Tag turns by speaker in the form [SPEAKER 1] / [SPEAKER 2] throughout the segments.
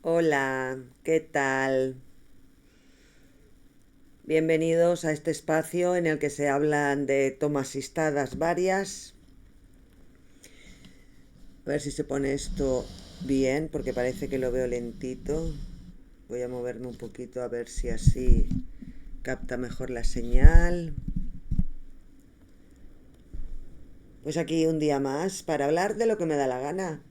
[SPEAKER 1] Hola, ¿qué tal? Bienvenidos a este espacio en el que se hablan de tomasistadas varias. A ver si se pone esto bien, porque parece que lo veo lentito. Voy a moverme un poquito a ver si así capta mejor la señal. Pues aquí un día más para hablar de lo que me da la gana.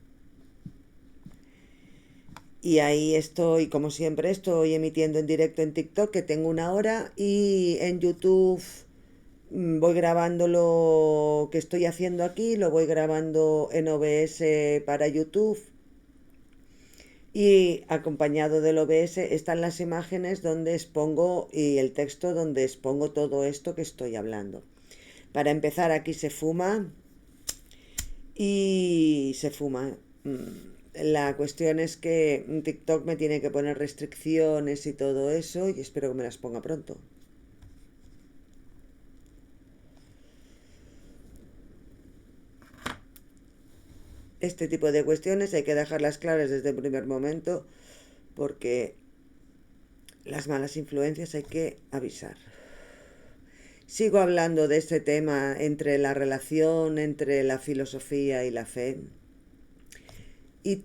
[SPEAKER 1] Y ahí estoy, como siempre, estoy emitiendo en directo en TikTok, que tengo una hora, y en YouTube voy grabando lo que estoy haciendo aquí, lo voy grabando en OBS para YouTube y acompañado del OBS están las imágenes donde expongo y el texto donde expongo todo esto que estoy hablando. Para empezar, aquí se fuma y se fuma. La cuestión es que TikTok me tiene que poner restricciones y todo eso y espero que me las ponga pronto. Este tipo de cuestiones hay que dejarlas claras desde el primer momento porque las malas influencias hay que avisar. Sigo hablando de este tema entre la relación entre la filosofía y la fe y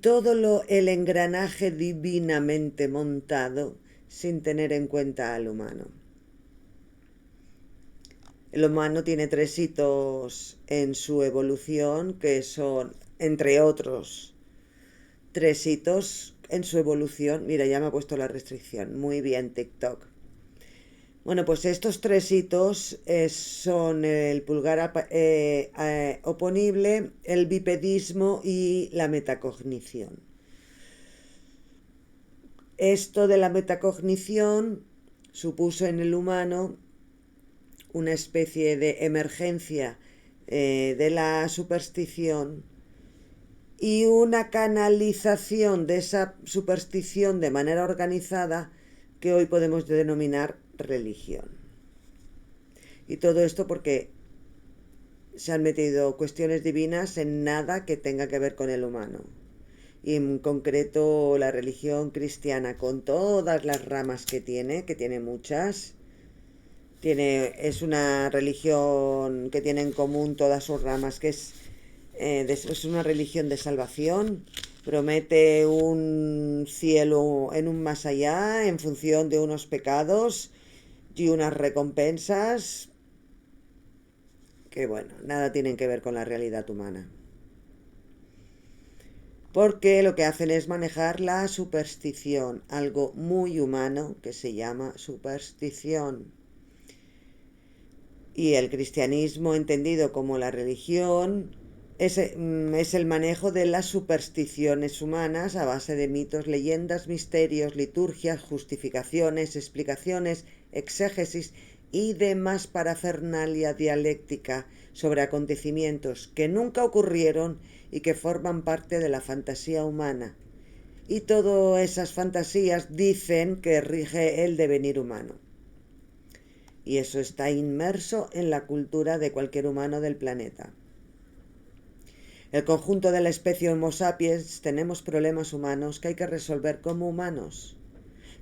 [SPEAKER 1] el engranaje divinamente montado sin tener en cuenta al humano. El humano tiene tres hitos en su evolución que son, entre otros, tres hitos en su evolución. Mira, ya me ha puesto la restricción. Muy bien, TikTok. Bueno, pues estos tres hitos son el pulgar oponible, el bipedismo y la metacognición. Esto de la metacognición supuso en el humano una especie de emergencia de la superstición y una canalización de esa superstición de manera organizada que hoy podemos denominar religión. Y todo esto porque se han metido cuestiones divinas en nada que tenga que ver con el humano. Y en concreto la religión cristiana, con todas las ramas que tiene muchas, es una religión que tiene en común todas sus ramas, que es una religión de salvación. Promete un cielo en un más allá en función de unos pecados y unas recompensas que, bueno, nada tienen que ver con la realidad humana. Porque lo que hacen es manejar la superstición, algo muy humano que se llama superstición. Y el cristianismo, entendido como la religión, es el manejo de las supersticiones humanas a base de mitos, leyendas, misterios, liturgias, justificaciones, explicaciones, exégesis y demás parafernalia dialéctica sobre acontecimientos que nunca ocurrieron y que forman parte de la fantasía humana. Y todas esas fantasías dicen que rige el devenir humano. Y eso está inmerso en la cultura de cualquier humano del planeta. El conjunto de la especie Homo sapiens tenemos problemas humanos que hay que resolver como humanos.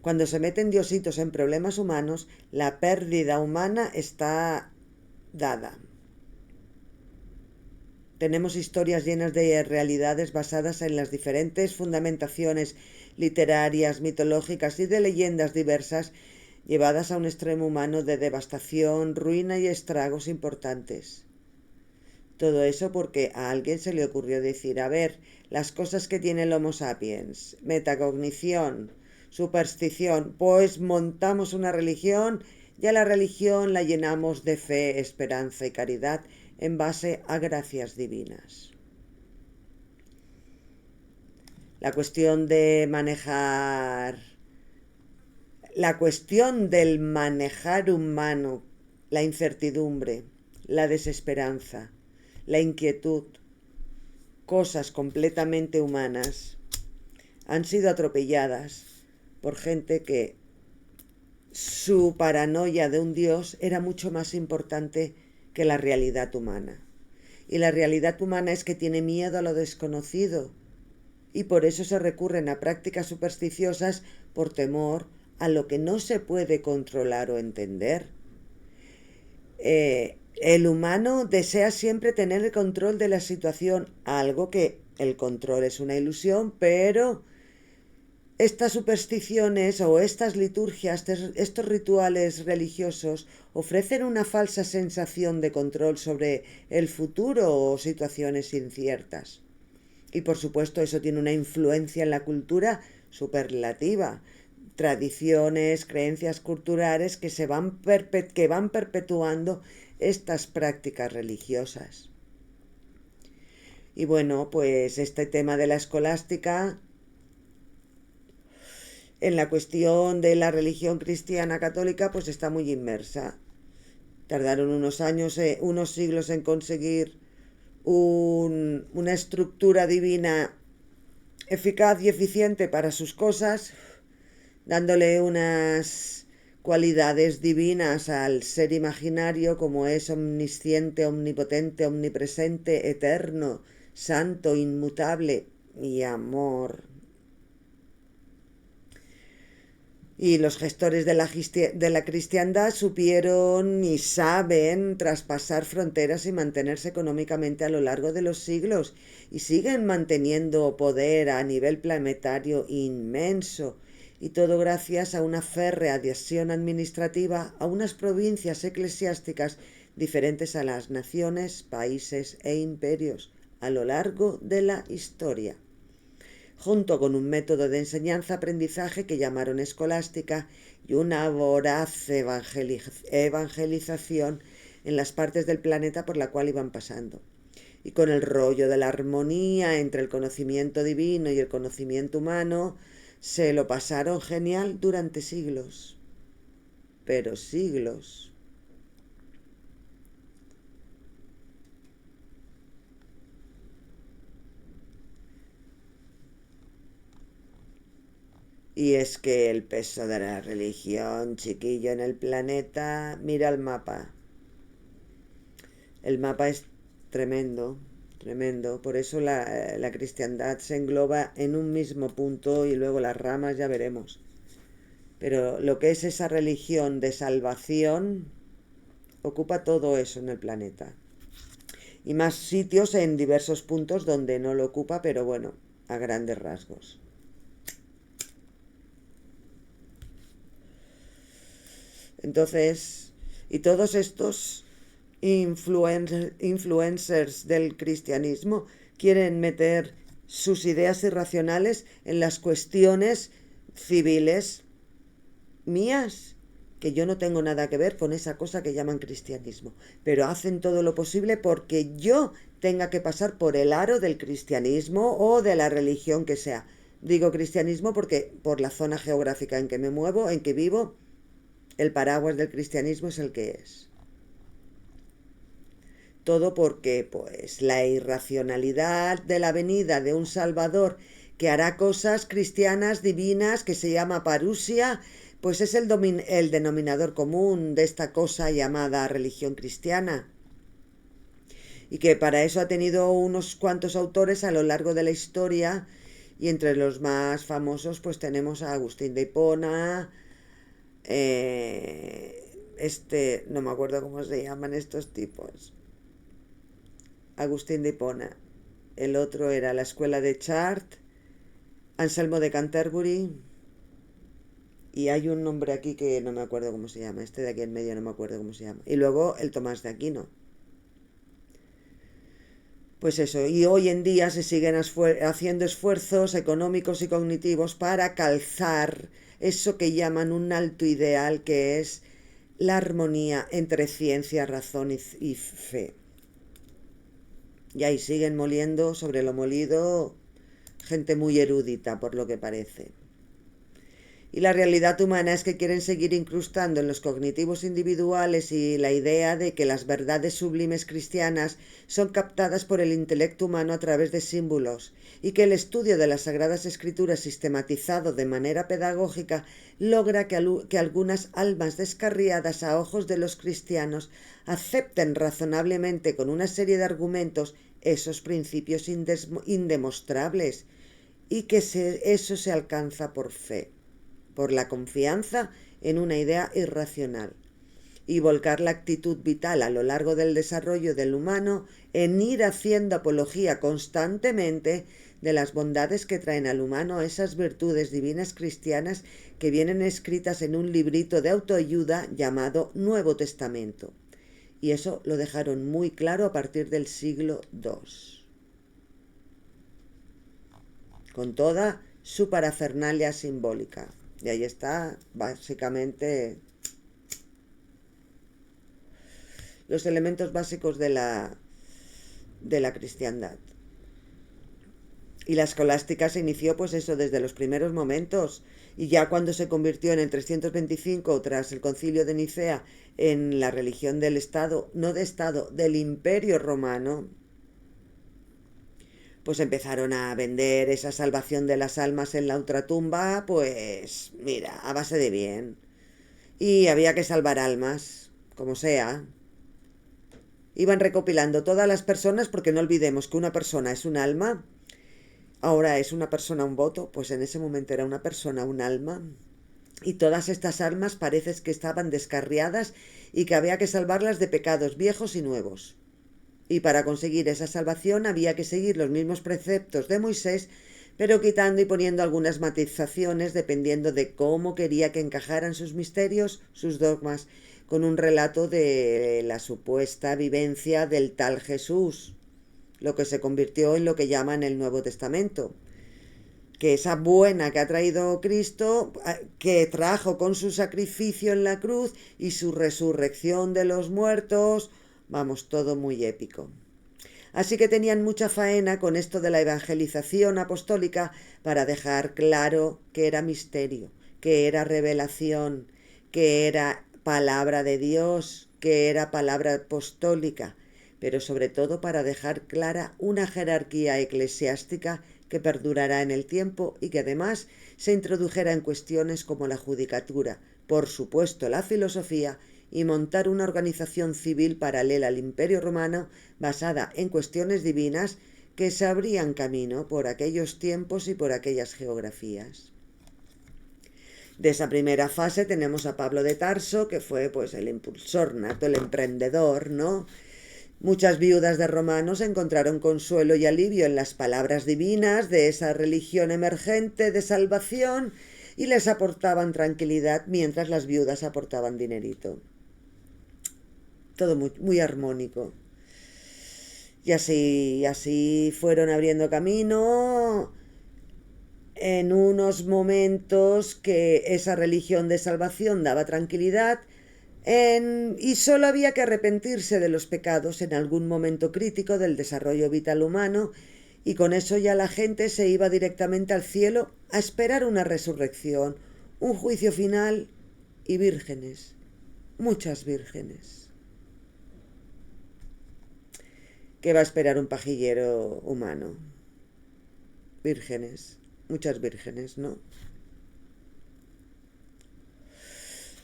[SPEAKER 1] Cuando se meten diositos en problemas humanos, la pérdida humana está dada. Tenemos historias llenas de realidades basadas en las diferentes fundamentaciones literarias, mitológicas y de leyendas diversas llevadas a un extremo humano de devastación, ruina y estragos importantes. Todo eso porque a alguien se le ocurrió decir, a ver, las cosas que tiene el Homo sapiens, metacognición, superstición, pues montamos una religión y a la religión la llenamos de fe, esperanza y caridad en base a gracias divinas. La cuestión de manejar, la cuestión del manejar humano, la incertidumbre, la desesperanza, la inquietud, cosas completamente humanas, han sido atropelladas por gente que su paranoia de un dios era mucho más importante que la realidad humana. Y la realidad humana es que tiene miedo a lo desconocido y por eso se recurren a prácticas supersticiosas por temor a lo que no se puede controlar o entender. El humano desea siempre tener el control de la situación, algo que el control es una ilusión, pero estas supersticiones o estas liturgias, estos rituales religiosos ofrecen una falsa sensación de control sobre el futuro o situaciones inciertas. Y por supuesto eso tiene una influencia en la cultura superlativa. Tradiciones, creencias culturales que van perpetuando estas prácticas religiosas. Y bueno, pues este tema de la escolástica en la cuestión de la religión cristiana católica pues está muy inmersa. Tardaron unos años, unos siglos en conseguir una estructura divina eficaz y eficiente para sus cosas, dándole unas cualidades divinas al ser imaginario como es omnisciente, omnipotente, omnipresente, eterno, santo, inmutable y amor. Y los gestores de la cristiandad supieron y saben traspasar fronteras y mantenerse económicamente a lo largo de los siglos y siguen manteniendo poder a nivel planetario inmenso. Y todo gracias a una férrea adhesión administrativa a unas provincias eclesiásticas diferentes a las naciones, países e imperios a lo largo de la historia, junto con un método de enseñanza-aprendizaje que llamaron escolástica y una voraz evangelización en las partes del planeta por la cual iban pasando. Y con el rollo de la armonía entre el conocimiento divino y el conocimiento humano, se lo pasaron genial durante siglos. Pero siglos. Y es que el peso de la religión, chiquillo, en el planeta, mira el mapa. El mapa es tremendo, tremendo. Por eso la cristiandad se engloba en un mismo punto y luego las ramas ya veremos. Pero lo que es esa religión de salvación ocupa todo eso en el planeta. Y más sitios en diversos puntos donde no lo ocupa, pero bueno, a grandes rasgos. Entonces, y todos estos influencers del cristianismo quieren meter sus ideas irracionales en las cuestiones civiles mías, que yo no tengo nada que ver con esa cosa que llaman cristianismo, pero hacen todo lo posible porque yo tenga que pasar por el aro del cristianismo o de la religión que sea. Digo cristianismo porque por la zona geográfica en que me muevo, en que vivo, el paraguas del cristianismo es el que es. Todo porque, pues, la irracionalidad de la venida de un Salvador que hará cosas cristianas divinas, que se llama parusia, pues es el denominador común de esta cosa llamada religión cristiana. Y que para eso ha tenido unos cuantos autores a lo largo de la historia, y entre los más famosos pues tenemos a Agustín de Hipona, no me acuerdo cómo se llaman estos tipos. Agustín de Hipona. El otro era la escuela de Chartres, Anselmo de Canterbury, y hay un nombre aquí que no me acuerdo cómo se llama. Este de aquí en medio no me acuerdo cómo se llama. Y luego el Tomás de Aquino. Pues eso, y hoy en día se siguen haciendo esfuerzos económicos y cognitivos para calzar eso que llaman un alto ideal, que es la armonía entre ciencia, razón y fe. Y ahí siguen moliendo sobre lo molido gente muy erudita, por lo que parece. Y la realidad humana es que quieren seguir incrustando en los cognitivos individuales y la idea de que las verdades sublimes cristianas son captadas por el intelecto humano a través de símbolos y que el estudio de las Sagradas Escrituras sistematizado de manera pedagógica logra que algunas almas descarriadas a ojos de los cristianos acepten razonablemente con una serie de argumentos esos principios indemostrables y que eso se alcanza por fe, por la confianza en una idea irracional, y volcar la actitud vital a lo largo del desarrollo del humano en ir haciendo apología constantemente de las bondades que traen al humano esas virtudes divinas cristianas que vienen escritas en un librito de autoayuda llamado Nuevo Testamento. Y eso lo dejaron muy claro a partir del siglo II, con toda su parafernalia simbólica. Y ahí está básicamente los elementos básicos de la cristiandad. Y la escolástica se inició pues eso desde los primeros momentos, y ya cuando se convirtió en el 325 tras el concilio de Nicea en la religión del Estado, no de Estado, del Imperio Romano, pues empezaron a vender esa salvación de las almas en la ultratumba, pues mira, a base de bien. Y había que salvar almas, como sea. Iban recopilando todas las personas, porque no olvidemos que una persona es un alma. Ahora es una persona un voto, pues en ese momento era una persona un alma. Y todas estas almas parece que estaban descarriadas y que había que salvarlas de pecados viejos y nuevos. Y para conseguir esa salvación había que seguir los mismos preceptos de Moisés, pero quitando y poniendo algunas matizaciones dependiendo de cómo quería que encajaran sus misterios, sus dogmas, con un relato de la supuesta vivencia del tal Jesús, lo que se convirtió en lo que llaman el Nuevo Testamento. Que esa buena que ha traído Cristo, que trajo con su sacrificio en la cruz y su resurrección de los muertos, vamos, todo muy épico. Así que tenían mucha faena con esto de la evangelización apostólica para dejar claro que era misterio, que era revelación, que era palabra de Dios, que era palabra apostólica, pero sobre todo para dejar clara una jerarquía eclesiástica que perdurará en el tiempo y que además se introdujera en cuestiones como la judicatura, por supuesto la filosofía, y montar una organización civil paralela al Imperio Romano basada en cuestiones divinas que se abrían camino por aquellos tiempos y por aquellas geografías. De esa primera fase tenemos a Pablo de Tarso, que fue pues el impulsor nato, el emprendedor, ¿no? Muchas viudas de romanos encontraron consuelo y alivio en las palabras divinas de esa religión emergente de salvación y les aportaban tranquilidad mientras las viudas aportaban dinerito. Todo muy, muy armónico. Y así fueron abriendo camino en unos momentos que esa religión de salvación daba tranquilidad y solo había que arrepentirse de los pecados en algún momento crítico del desarrollo vital humano, y con eso ya la gente se iba directamente al cielo a esperar una resurrección, un juicio final y vírgenes, muchas vírgenes. ¿Qué va a esperar un pajillero humano? Vírgenes, muchas vírgenes, ¿no?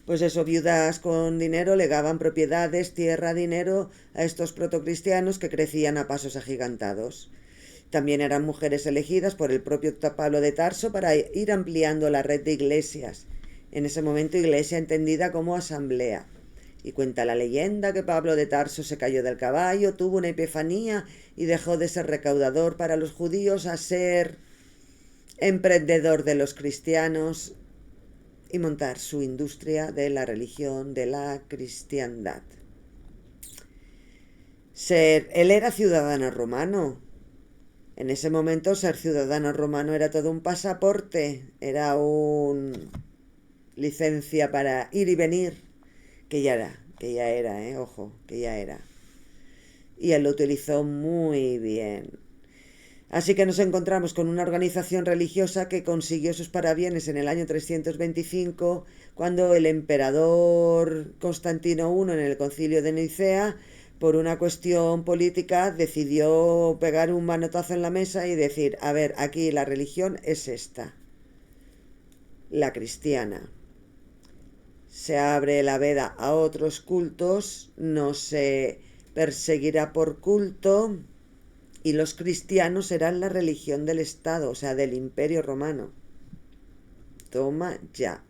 [SPEAKER 1] Pues eso, viudas con dinero legaban propiedades, tierra, dinero a estos protocristianos que crecían a pasos agigantados. También eran mujeres elegidas por el propio Pablo de Tarso para ir ampliando la red de iglesias. En ese momento, iglesia entendida como asamblea. Y cuenta la leyenda que Pablo de Tarso se cayó del caballo, tuvo una epifanía y dejó de ser recaudador para los judíos a ser emprendedor de los cristianos y montar su industria de la religión de la cristiandad. Él era ciudadano romano. En ese momento ser ciudadano romano era todo un pasaporte, era una licencia para ir y venir, que ya era, ojo, que ya era. Y él lo utilizó muy bien. Así que nos encontramos con una organización religiosa que consiguió sus parabienes en el año 325, cuando el emperador Constantino I en el concilio de Nicea, por una cuestión política, decidió pegar un manotazo en la mesa y decir: a ver, aquí la religión es esta, la cristiana. Se abre la veda a otros cultos, no se perseguirá por culto, y los cristianos eran la religión del Estado, o sea, del Imperio Romano. Toma ya.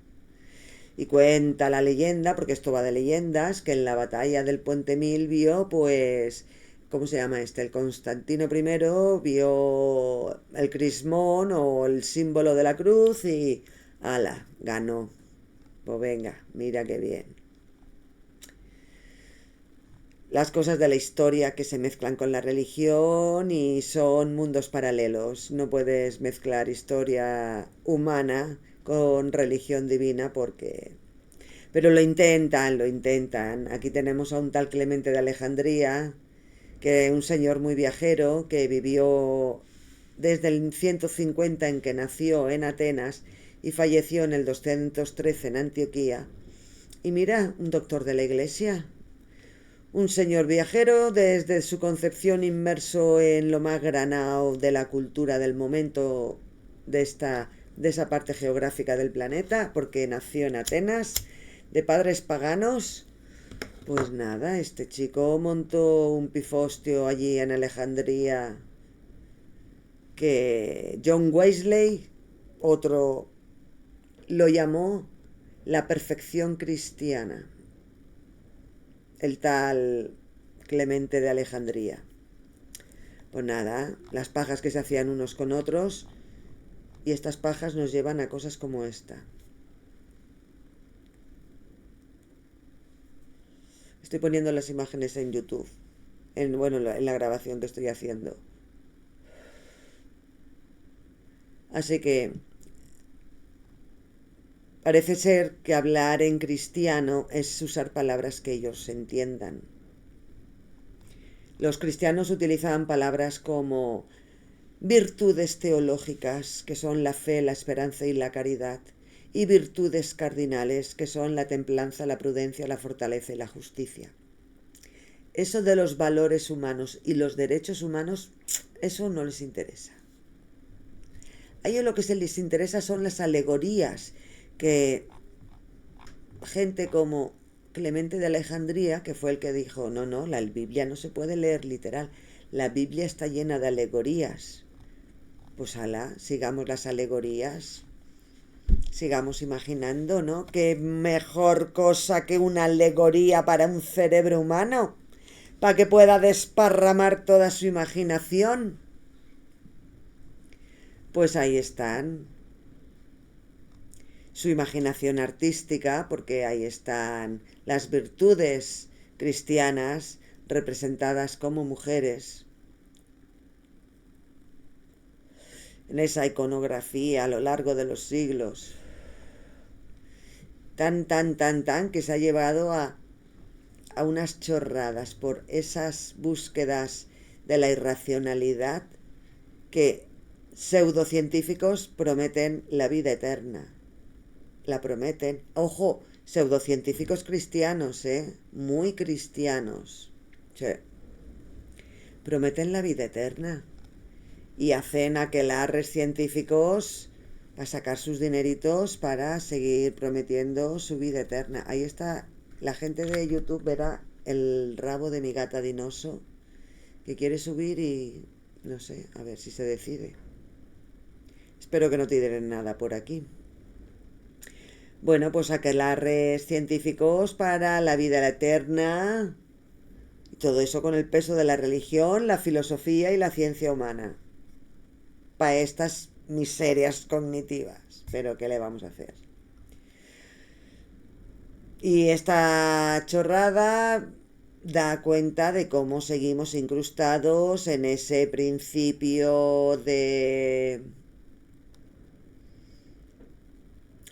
[SPEAKER 1] Y cuenta la leyenda, porque esto va de leyendas, que en la batalla del Puente Milvio, pues, ¿cómo se llama este? El Constantino I vio el crismón o el símbolo de la cruz y ala, ganó. Pues venga, mira qué bien. Las cosas de la historia que se mezclan con la religión y son mundos paralelos. No puedes mezclar historia humana con religión divina porque... Pero lo intentan, lo intentan. Aquí tenemos a un tal Clemente de Alejandría, que es un señor muy viajero, que vivió desde el 150 en que nació en Atenas y falleció en el 213 en Antioquía. Y mira, un doctor de la iglesia, un señor viajero desde su concepción inmerso en lo más granado de la cultura del momento de esa parte geográfica del planeta, porque nació en Atenas, de padres paganos. Pues nada, este chico montó un pifostio allí en Alejandría que John Wesley, otro, lo llamó la perfección cristiana, el tal Clemente de Alejandría. Pues nada, las pajas que se hacían unos con otros, y estas pajas nos llevan a cosas como esta. Estoy poniendo las imágenes en YouTube, en la grabación que estoy haciendo. Así que parece ser que hablar en cristiano es usar palabras que ellos entiendan. Los cristianos utilizaban palabras como virtudes teológicas, que son la fe, la esperanza y la caridad, y virtudes cardinales, que son la templanza, la prudencia, la fortaleza y la justicia. Eso de los valores humanos y los derechos humanos, eso no les interesa. A ellos lo que se les interesa son las alegorías que gente como Clemente de Alejandría, que fue el que dijo, no, la Biblia no se puede leer literal, la Biblia está llena de alegorías. Pues ala, sigamos las alegorías, sigamos imaginando, ¿no? ¿Qué mejor cosa que una alegoría para un cerebro humano? Para que pueda desparramar toda su imaginación. Pues ahí están. Su imaginación artística, porque ahí están las virtudes cristianas representadas como mujeres. En esa iconografía a lo largo de los siglos. Tan, que se ha llevado a unas chorradas por esas búsquedas de la irracionalidad que pseudocientíficos prometen la vida eterna. La prometen. Ojo, pseudocientíficos cristianos, muy cristianos. Sí. Prometen la vida eterna. Y hacen aquelarres científicos a sacar sus dineritos para seguir prometiendo su vida eterna. Ahí está, la gente de YouTube verá el rabo de mi gata Dinoso, que quiere subir y no sé, a ver si se decide. Espero que no tiren nada por aquí. Bueno, pues aquelarres científicos para la vida eterna. Y todo eso con el peso de la religión, la filosofía y la ciencia humana. Para estas miserias cognitivas. Pero ¿qué le vamos a hacer? Y esta chorrada da cuenta de cómo seguimos incrustados en ese principio de...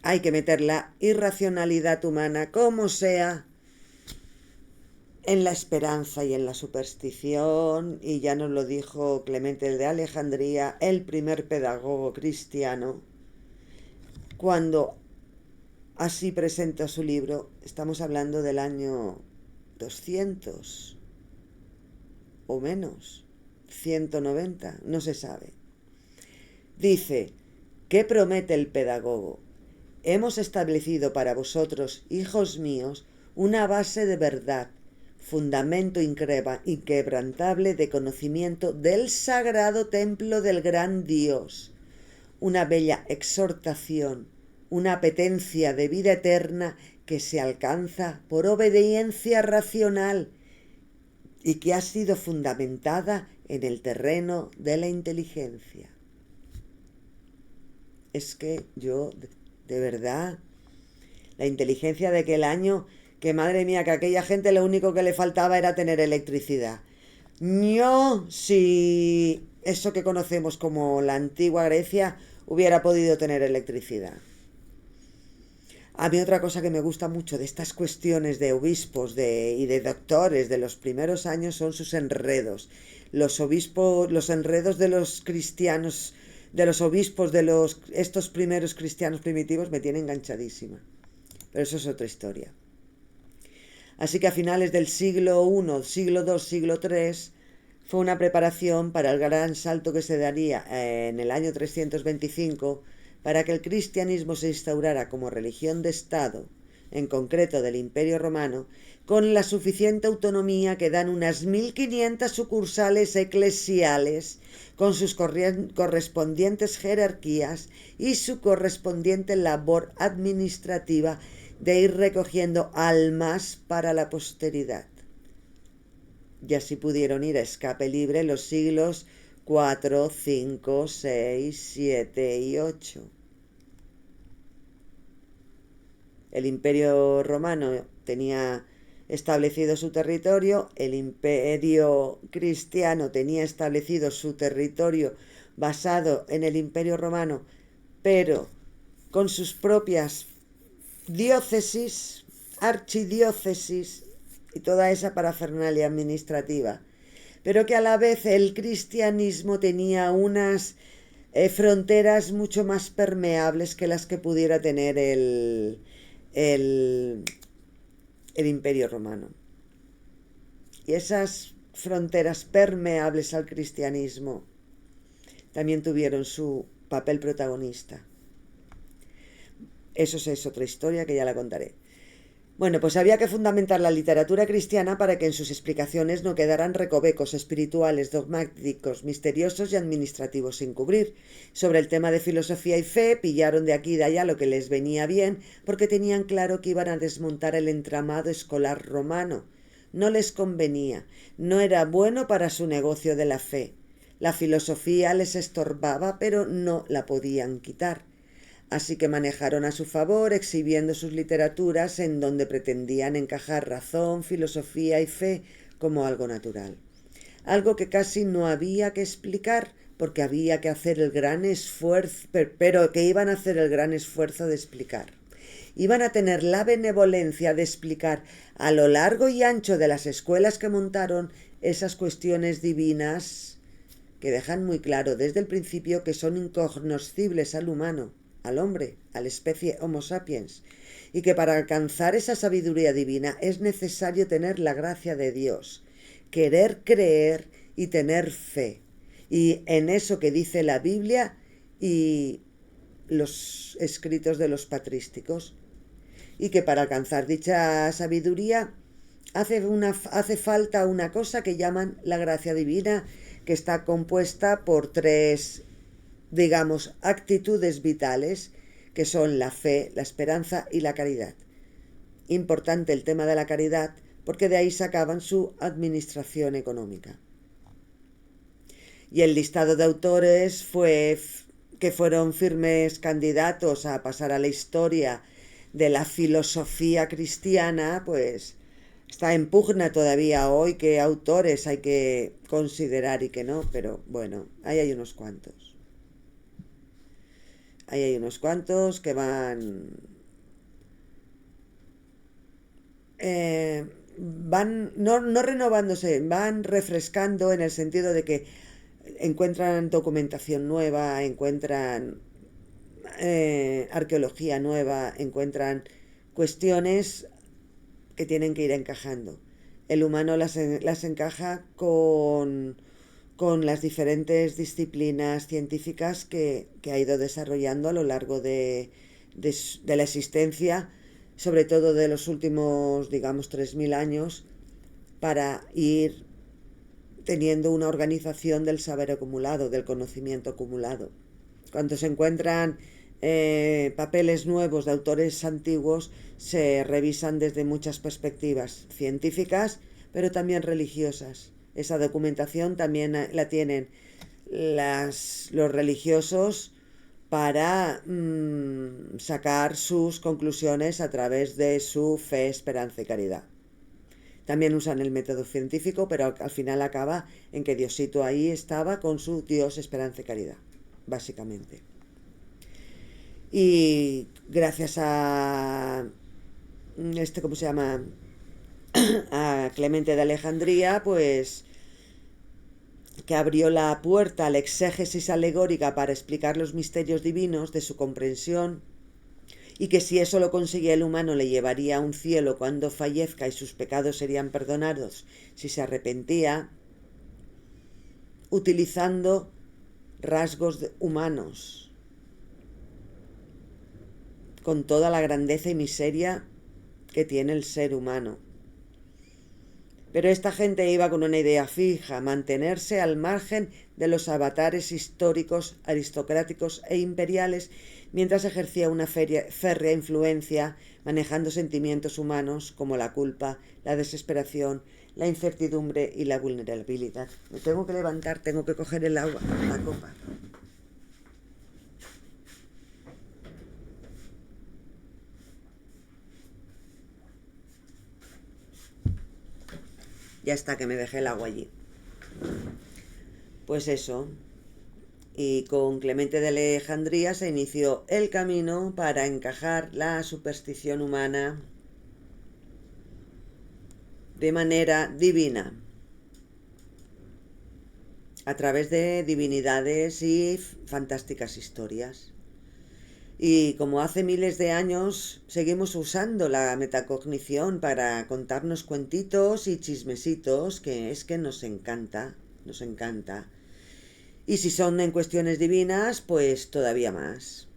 [SPEAKER 1] Hay que meter la irracionalidad humana como sea en la esperanza y en la superstición, y ya nos lo dijo Clemente de Alejandría, el primer pedagogo cristiano, cuando así presenta su libro. Estamos hablando del año 200 o menos, 190, no se sabe. Dice, ¿qué promete el pedagogo? Hemos establecido para vosotros, hijos míos, una base de verdad, fundamento inquebrantable de conocimiento del sagrado templo del gran Dios, una bella exhortación, una apetencia de vida eterna que se alcanza por obediencia racional y que ha sido fundamentada en el terreno de la inteligencia. Es que yo, de verdad, la inteligencia de aquel año, que madre mía, que a aquella gente lo único que le faltaba era tener electricidad. No, si eso que conocemos como la antigua Grecia hubiera podido tener electricidad. A mí otra cosa que me gusta mucho de estas cuestiones de obispos y de doctores de los primeros años son sus enredos. Los enredos de los cristianos, de los obispos de estos primeros cristianos primitivos me tienen enganchadísima. Pero eso es otra historia. Así que a finales del siglo I, siglo II, siglo III, fue una preparación para el gran salto que se daría en el año 325 para que el cristianismo se instaurara como religión de Estado, en concreto del Imperio Romano, con la suficiente autonomía que dan unas 1500 sucursales eclesiales, con sus correspondientes jerarquías y su correspondiente labor administrativa de ir recogiendo almas para la posteridad. Y así pudieron ir a escape libre los siglos IV, V, VI, VII y VIII. El Imperio Romano tenía establecido su territorio, el Imperio Cristiano tenía establecido su territorio basado en el Imperio Romano, pero con sus propias diócesis, archidiócesis y toda esa parafernalia administrativa, pero que a la vez el cristianismo tenía unas fronteras mucho más permeables que las que pudiera tener el Imperio Romano. Y esas fronteras permeables al cristianismo también tuvieron su papel protagonista. Eso es otra historia que ya la contaré. Bueno, pues había que fundamentar la literatura cristiana para que en sus explicaciones no quedaran recovecos espirituales, dogmáticos, misteriosos y administrativos sin cubrir. Sobre el tema de filosofía y fe, pillaron de aquí y de allá lo que les venía bien, porque tenían claro que iban a desmontar el entramado escolar romano. No les convenía, no era bueno para su negocio de la fe. La filosofía les estorbaba, pero no la podían quitar. Así que manejaron a su favor, exhibiendo sus literaturas en donde pretendían encajar razón, filosofía y fe como algo natural. Algo que casi no había que explicar, porque había que hacer el gran esfuerzo, pero que iban a hacer el gran esfuerzo de explicar. Iban a tener la benevolencia de explicar a lo largo y ancho de las escuelas que montaron esas cuestiones divinas que dejan muy claro desde el principio que son incognoscibles al humano, al hombre, a la especie Homo sapiens, y que para alcanzar esa sabiduría divina es necesario tener la gracia de Dios, querer creer y tener fe, y en eso que dice la Biblia y los escritos de los patrísticos, y que para alcanzar dicha sabiduría hace falta una cosa que llaman la gracia divina, que está compuesta por tres, digamos, actitudes vitales, que son la fe, la esperanza y la caridad. Importante el tema de la caridad, porque de ahí sacaban su administración económica. Y el listado de autores que fueron firmes candidatos a pasar a la historia de la filosofía cristiana, pues está en pugna todavía hoy qué autores hay que considerar y qué no, pero bueno, ahí hay unos cuantos. Ahí hay unos cuantos que van no renovándose, van refrescando en el sentido de que encuentran documentación nueva, encuentran arqueología nueva, encuentran cuestiones que tienen que ir encajando. El humano las encaja con las diferentes disciplinas científicas que ha ido desarrollando a lo largo de la existencia, sobre todo de los últimos, digamos, 3000 años, para ir teniendo una organización del saber acumulado, del conocimiento acumulado. Cuando se encuentran papeles nuevos de autores antiguos, se revisan desde muchas perspectivas científicas, pero también religiosas. Esa documentación también la tienen los religiosos para sacar sus conclusiones a través de su fe, esperanza y caridad. También usan el método científico, pero al final acaba en que Diosito ahí estaba con su Dios, esperanza y caridad, básicamente. Y gracias a ¿cómo se llama? A Clemente de Alejandría, pues que abrió la puerta a la exégesis alegórica para explicar los misterios divinos de su comprensión, y que si eso lo conseguía el humano le llevaría a un cielo cuando fallezca y sus pecados serían perdonados si se arrepentía, utilizando rasgos humanos, con toda la grandeza y miseria que tiene el ser humano. Pero esta gente iba con una idea fija: mantenerse al margen de los avatares históricos, aristocráticos e imperiales, mientras ejercía una férrea influencia, manejando sentimientos humanos como la culpa, la desesperación, la incertidumbre y la vulnerabilidad. Me tengo que levantar, tengo que coger el agua, la copa. Ya está, que me dejé el agua allí. Pues eso. Y con Clemente de Alejandría se inició el camino para encajar la superstición humana de manera divina, a través de divinidades y fantásticas historias. Y como hace miles de años seguimos usando la metacognición para contarnos cuentitos y chismesitos, que es que nos encanta, nos encanta. Y si son en cuestiones divinas, pues todavía más.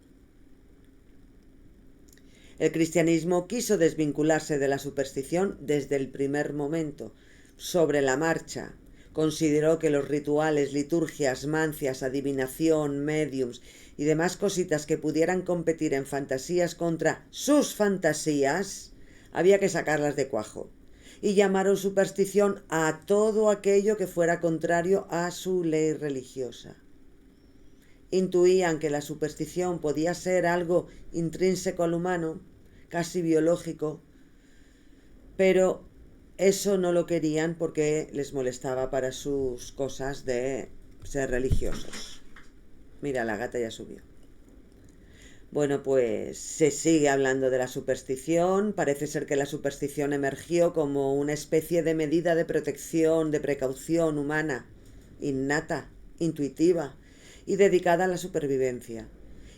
[SPEAKER 1] El cristianismo quiso desvincularse de la superstición desde el primer momento, sobre la marcha. Consideró que los rituales, liturgias, mancias, adivinación, médiums y demás cositas que pudieran competir en fantasías contra sus fantasías, había que sacarlas de cuajo. Y llamaron superstición a todo aquello que fuera contrario a su ley religiosa. Intuían que la superstición podía ser algo intrínseco al humano, casi biológico, pero eso no lo querían porque les molestaba para sus cosas de ser religiosos. Mira, la gata ya subió. Bueno, pues se sigue hablando de la superstición. Parece ser que la superstición emergió como una especie de medida de protección, de precaución humana, innata, intuitiva y dedicada a la supervivencia,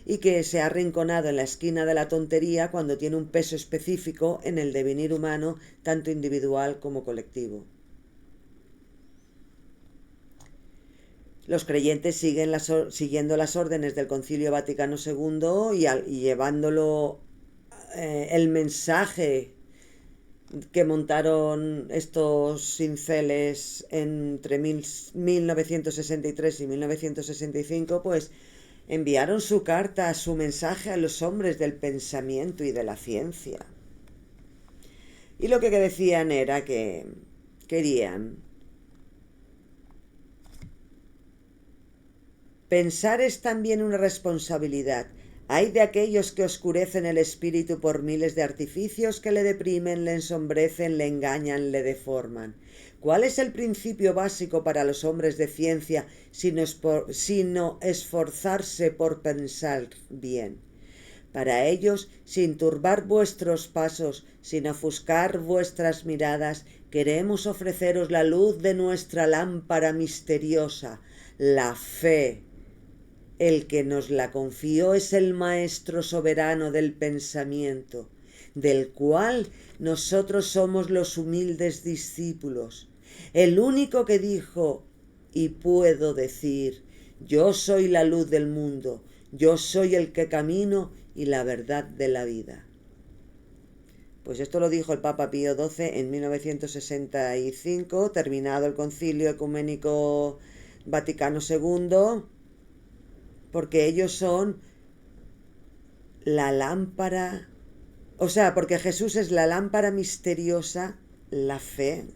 [SPEAKER 1] y que se ha arrinconado en la esquina de la tontería cuando tiene un peso específico en el devenir humano, tanto individual como colectivo. Los creyentes siguen siguiendo las órdenes del Concilio Vaticano II y llevándolo el mensaje que montaron estos cinceles entre 1963 y 1965, pues enviaron su carta, su mensaje a los hombres del pensamiento y de la ciencia. Y lo que decían era que querían: pensar es también una responsabilidad. Hay de aquellos que oscurecen el espíritu por miles de artificios que le deprimen, le ensombrecen, le engañan, le deforman. ¿Cuál es el principio básico para los hombres de ciencia sino esforzarse por pensar bien? Para ellos, sin turbar vuestros pasos, sin ofuscar vuestras miradas, queremos ofreceros la luz de nuestra lámpara misteriosa, la fe. El que nos la confió es el Maestro soberano del pensamiento, del cual nosotros somos los humildes discípulos. El único que dijo, y puedo decir: yo soy la luz del mundo, yo soy el que camino y la verdad de la vida. Pues esto lo dijo el Papa Pío XII en 1965, terminado el Concilio Ecuménico Vaticano II, porque ellos son la lámpara, o sea, porque Jesús es la lámpara misteriosa, la fe.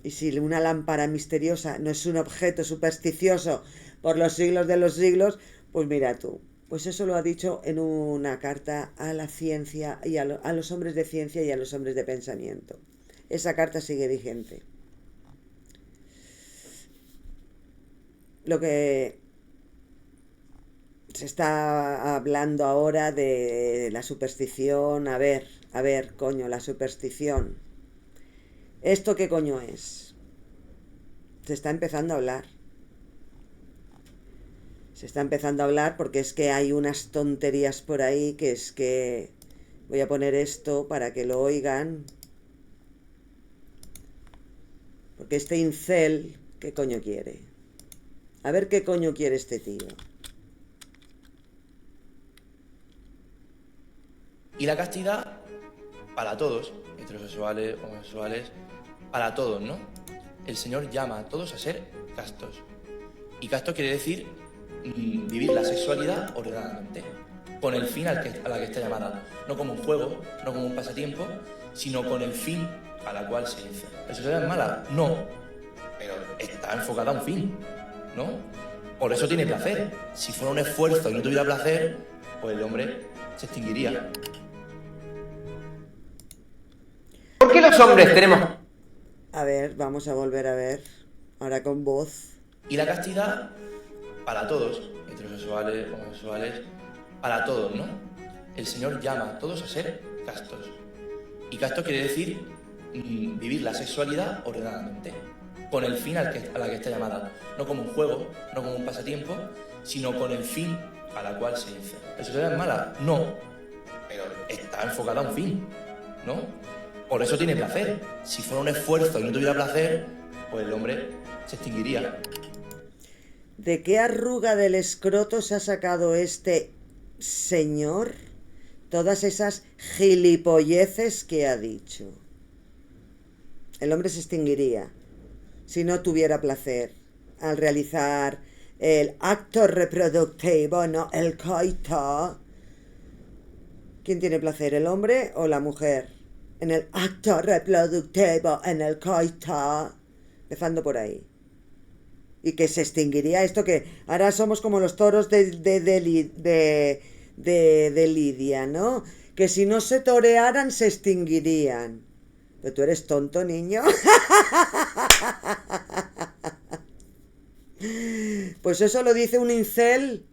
[SPEAKER 1] Y si una lámpara misteriosa no es un objeto supersticioso por los siglos de los siglos, pues mira tú. Pues eso lo ha dicho en una carta a la ciencia y a los hombres de ciencia y a los hombres de pensamiento. Esa carta sigue vigente. Lo que se está hablando ahora de la superstición, a ver, coño, la superstición. ¿Esto qué coño es? Se está empezando a hablar. Se está empezando a hablar porque es que hay unas tonterías por ahí que es que... Voy a poner esto para que lo oigan. Porque este incel, ¿qué coño quiere? A ver qué coño quiere este tío.
[SPEAKER 2] Y la castidad para todos, heterosexuales, homosexuales, para todos, ¿no? El Señor llama a todos a ser castos. Y casto quiere decir vivir la sexualidad ordenadamente, con el fin a la que está llamada. No como un juego, no como un pasatiempo, sino con el fin a la cual se hizo. ¿La sexualidad es mala? No, pero está enfocada a un fin, ¿no? Por eso tiene placer. Si fuera un esfuerzo y no tuviera placer, pues el hombre se extinguiría.
[SPEAKER 3] ¿Por qué los hombres tenemos?
[SPEAKER 1] A ver, vamos a volver a ver. Ahora con voz.
[SPEAKER 2] Y la castidad para todos, heterosexuales, homosexuales, para todos, ¿no? El Señor llama a todos a ser castos. Y casto quiere decir vivir la sexualidad ordenadamente, con el fin a la que está llamada. No como un juego, no como un pasatiempo, sino con el fin a la cual se hizo. ¿La sexualidad es mala? No, pero está enfocada a un fin, ¿no? Por eso tiene placer. Si fuera un esfuerzo y no tuviera placer, pues el hombre se extinguiría.
[SPEAKER 1] ¿De qué arruga del escroto se ha sacado este señor todas esas gilipolleces que ha dicho? El hombre se extinguiría si no tuviera placer al realizar el acto reproductivo, no el coito. ¿Quién tiene placer, el hombre o la mujer? En el acto reproductivo, en el coito, empezando por ahí. Y que se extinguiría esto, que ahora somos como los toros de Lidia, ¿no? Que si no se torearan se extinguirían. Pero tú eres tonto, niño. Pues eso lo dice un incel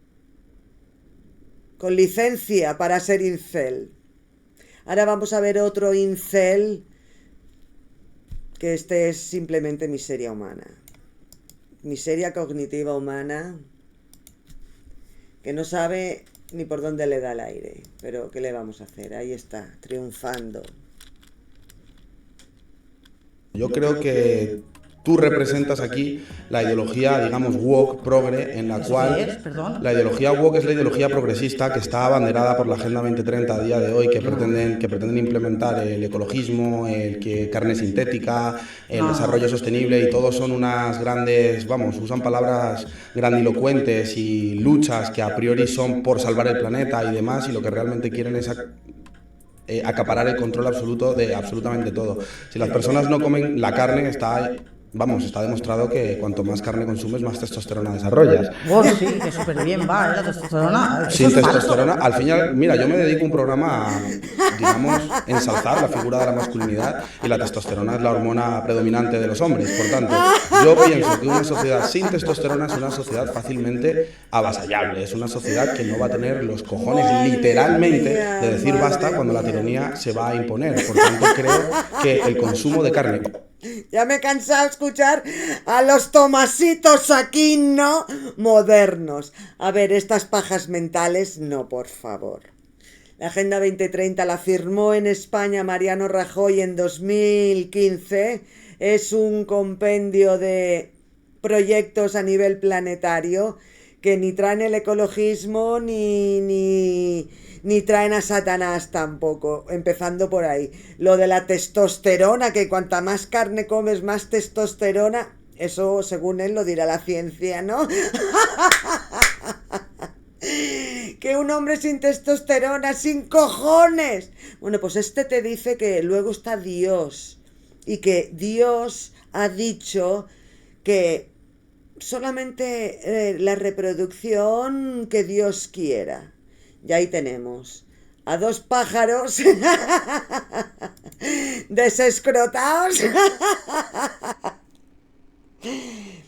[SPEAKER 1] con licencia para ser incel. Ahora vamos a ver otro incel, que este es simplemente miseria humana. Miseria cognitiva humana, que no sabe ni por dónde le da el aire. Pero ¿qué le vamos a hacer? Ahí está, triunfando.
[SPEAKER 4] Yo creo que tú representas aquí la ideología, digamos, woke, progre, en la cual la ideología woke es la ideología progresista que está abanderada por la Agenda 2030 a día de hoy, que pretenden implementar el ecologismo, carne sintética, el desarrollo sostenible, y todos son unas grandes, usan palabras grandilocuentes y luchas que a priori son por salvar el planeta y demás, y lo que realmente quieren es acaparar el control absoluto de absolutamente todo. Si las personas no comen la carne, está demostrado que cuanto más carne consumes, más testosterona desarrollas.
[SPEAKER 5] Sí, que súper bien va, la testosterona.
[SPEAKER 4] Sin testosterona, al final, mira, yo me dedico a un programa a, digamos, ensalzar la figura de la masculinidad, y la testosterona es la hormona predominante de los hombres. Por tanto, yo pienso que una sociedad sin testosterona es una sociedad fácilmente avasallable. Es una sociedad que no va a tener los cojones, literalmente, de decir basta cuando la tiranía se va a imponer. Por tanto, creo que el consumo de carne...
[SPEAKER 1] Ya me he cansado de escuchar a los Tomasitos Aquino modernos. A ver, estas pajas mentales, no, por favor. La Agenda 2030 la firmó en España Mariano Rajoy en 2015. Es un compendio de proyectos a nivel planetario que ni traen el ecologismo ni traen a Satanás tampoco, empezando por ahí. Lo de la testosterona, que cuanta más carne comes, más testosterona, eso según él lo dirá la ciencia, ¿no? Que un hombre sin testosterona, sin cojones. Bueno, pues este te dice que luego está Dios y que Dios ha dicho que solamente la reproducción que Dios quiera. Y ahí tenemos a dos pájaros desescrotados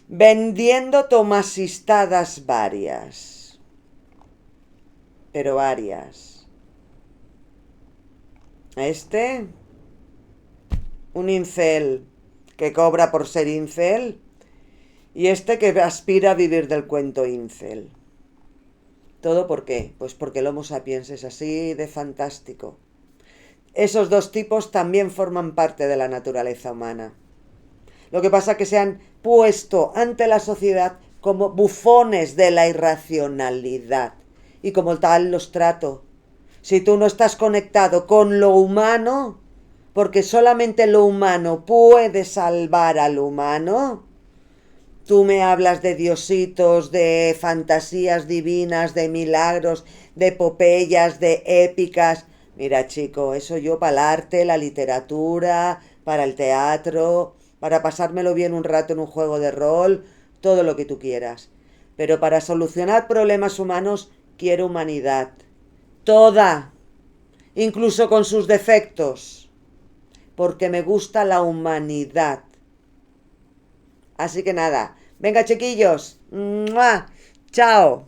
[SPEAKER 1] vendiendo tomasistadas varias, pero varias. Este, un incel que cobra por ser incel, y este que aspira a vivir del cuento incel. ¿Todo por qué? Pues porque el Homo sapiens es así de fantástico. Esos dos tipos también forman parte de la naturaleza humana. Lo que pasa es que se han puesto ante la sociedad como bufones de la irracionalidad. Y como tal los trato. Si tú no estás conectado con lo humano, porque solamente lo humano puede salvar al humano, tú me hablas de diositos, de fantasías divinas, de milagros, de epopeyas, de épicas. Mira, chico, eso yo para el arte, la literatura, para el teatro, para pasármelo bien un rato en un juego de rol, todo lo que tú quieras. Pero para solucionar problemas humanos quiero humanidad. Toda, incluso con sus defectos, porque me gusta la humanidad. Así que nada, venga chiquillos, ¡mua! Chao.